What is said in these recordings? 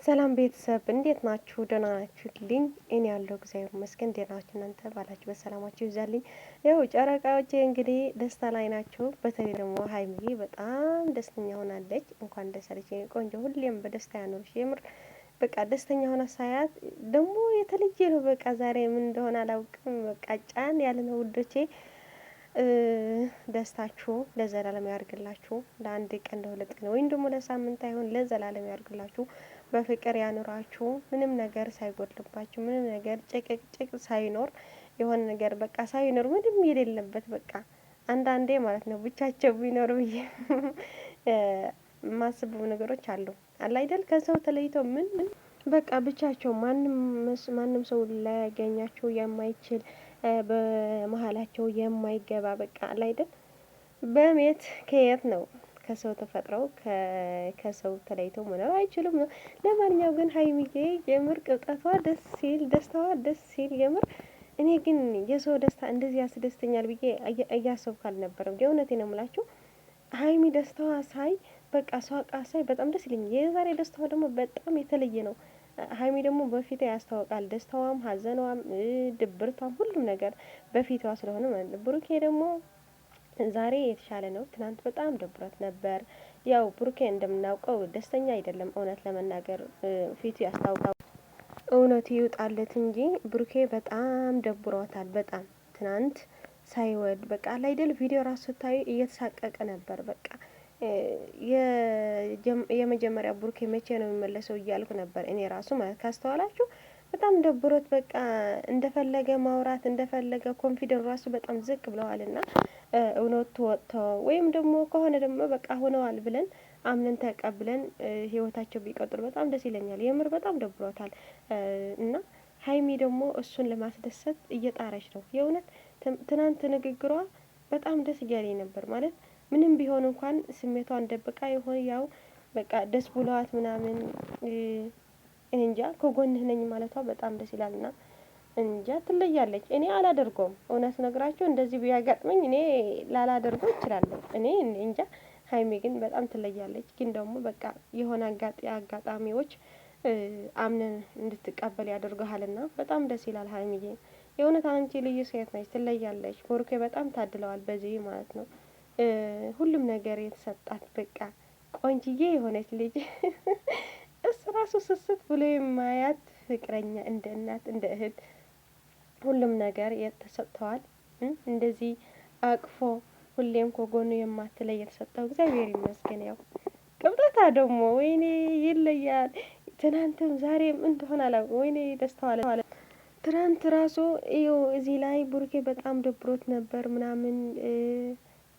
ሰላም ቤተሰብ እንዴት ናችሁ? ደህና ናችሁልኝ? እኔ ያለው እግዚአብሔር ይመስገን። እንዴት ናችሁ እናንተ? ባላችሁ በሰላማችሁ ይዛልኝ። ያው ጨረቃዎቼ እንግዲህ ደስታ ላይ ናቸው። በተለይ ደግሞ ሀይሚዬ በጣም ደስተኛ ሆናለች። እንኳን ደስ አለሽ የኔ ቆንጆ፣ ሁሌም በደስታ ያኖርሽ። የምር በቃ ደስተኛ ሆና ሳያት ደግሞ የተለየ ነው። በቃ ዛሬ ምን እንደሆነ አላውቅም። በቃ ጫን ያለ ነው ውዶቼ። ደስታችሁ ለዘላለም ያርግላችሁ። ለአንድ ቀን ለሁለት ቀን ወይም ደግሞ ለሳምንት አይሆን ለዘላለም ያርግላችሁ። በፍቅር ያኑራችሁ። ምንም ነገር ሳይጎድልባችሁ፣ ምንም ነገር ጭቅጭቅ ሳይኖር፣ የሆነ ነገር በቃ ሳይኖር ምንም የሌለበት በቃ አንዳንዴ ማለት ነው ብቻቸው ቢኖር ብዬ የማስበው ነገሮች አሉ አይደል? ከሰው ተለይቶ ምን በቃ ብቻቸው ማንም ሰው ላያገኛቸው የማይችል በመሀላቸው የማይገባ በቃ አይደል? በሜት ከየት ነው ከሰው ተፈጥረው ከሰው ተለይተው መኖር አይችሉም ነው። ለማንኛውም ግን ሀይሚዬ የምር ቅብጠቷ ደስ ሲል፣ ደስታዋ ደስ ሲል የምር እኔ ግን የሰው ደስታ እንደዚህ ያስደስተኛል ብዬ እያሰብኩ አልነበረም። የእውነቴን ነው የምላችሁ። ሀይሚ ደስታዋ ሳይ በቃ ሳቃ ሳይ በጣም ደስ ይለኛል። የዛሬ ደስታዋ ደግሞ በጣም የተለየ ነው። ሀይሚ ደግሞ በፊቷ ያስታውቃል። ደስታዋም፣ ሀዘኗም፣ ድብርቷም ሁሉም ነገር በፊቷ ስለሆነ ማለት ነው። ብሩኬ ደግሞ ዛሬ የተሻለ ነው። ትናንት በጣም ደብሮት ነበር። ያው ብሩኬ እንደምናውቀው ደስተኛ አይደለም። እውነት ለመናገር ፊቱ ያስታውቃል። እውነቱ ይውጣለት እንጂ ብሩኬ በጣም ደብሮታል። በጣም ትናንት ሳይወድ በቃ አይደል ቪዲዮ ራሱ ስታዩ እየተሳቀቀ ነበር። በቃ የመጀመሪያ ብሩኬ መቼ ነው የሚመለሰው እያልኩ ነበር እኔ ራሱ ማለት ካስተዋላችሁ በጣም ደብሮት በቃ እንደፈለገ ማውራት እንደፈለገ ኮንፊደንስ ራሱ በጣም ዝቅ ብለዋልና እውነቱ ወጥተው ወይም ደግሞ ከሆነ ደግሞ በቃ ሆነዋል ብለን አምነን ተቀብለን ህይወታቸው ቢቀጥሉ በጣም ደስ ይለኛል። የምር በጣም ደብሮታል እና ሀይሚ ደግሞ እሱን ለማስደሰት እየጣረች ነው። የእውነት ትናንት ንግግሯ በጣም ደስ እያለኝ ነበር ማለት ምንም ቢሆን እንኳን ስሜቷን ደብቃ ይሆን ያው በቃ ደስ ብሏት ምናምን እንጃ ከጎንህ ነኝ ማለቷ በጣም ደስ ይላልና እንጃ ትለያለች። እኔ አላደርገውም እውነት ነግራችሁ እንደዚህ ቢያጋጥመኝ እኔ ላላደርገው እችላለሁ። እኔ እንጃ። ሀይሚ ግን በጣም ትለያለች። ግን ደግሞ በቃ የሆነ አጋጣሚዎች አምነን እንድትቀበል ያደርገሃልና በጣም ደስ ይላል። ሀይሚዬ የእውነት አንቺ ልዩ ሴት ነች፣ ትለያለች። ብሩኬ በጣም ታድለዋል በዚህ ማለት ነው። ሁሉም ነገር የተሰጣት በቃ ቆንጅዬ የሆነች ልጅ እሱ ራሱ ስስት ብሎ የማያት ፍቅረኛ እንደ እናት እንደ እህት ሁሉም ነገር የተሰጥተዋል። እንደዚህ አቅፎ ሁሌም ከጎኑ የማትለይ የተሰጠው እግዚአብሔር ይመስገን። ያው ቅብጠታ ደግሞ ወይኔ ይለያል። ትናንትም ዛሬም እንደሆነ አላውቅም። ወይኔ ደስታው አለ። ትናንት ራሱ ይኸው እዚህ ላይ ብሩኬ በጣም ደብሮት ነበር ምናምን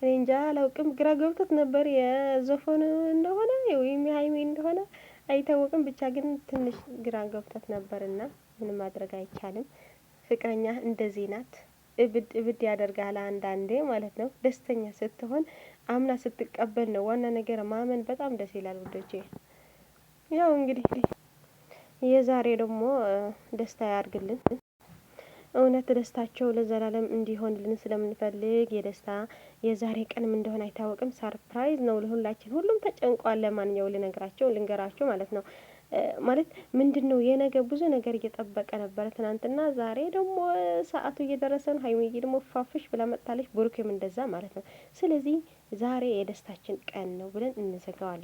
እኔ እንጃ አላውቅም። ግራ ገብቶት ነበር የዘፈኑ እንደሆነ ወይም የሀይሚ እንደሆነ አይታወቅም። ብቻ ግን ትንሽ ግራ ገብቶት ነበርና ምንም ማድረግ አይቻልም። ፍቅረኛ እንደዚህ ናት። እብድ ያደርጋል አንዳንዴ ማለት ነው። ደስተኛ ስትሆን አምና ስትቀበል ነው ዋና ነገር። ማመን በጣም ደስ ይላል ውዶቼ። ያው እንግዲህ የዛሬ ደግሞ ደስታ ያርግልን። እውነት ደስታቸው ለዘላለም እንዲሆንልን ስለምንፈልግ የደስታ የዛሬ ቀንም እንደሆነ አይታወቅም። ሰርፕራይዝ ነው ለሁላችን። ሁሉም ተጨንቋል። ለማንኛው ልንገራቸው ማለት ነው። ማለት ምንድነው የነገ ብዙ ነገር እየጠበቀ ነበረ ትናንትና። ዛሬ ደግሞ ሰዓቱ እየደረሰ ነው። ሀይሚዬ ደግሞ ፋፍሽ ብላ መጥታለች። ብሩኬም እንደዛ ማለት ነው። ስለዚህ ዛሬ የደስታችን ቀን ነው ብለን እንዘጋዋለን።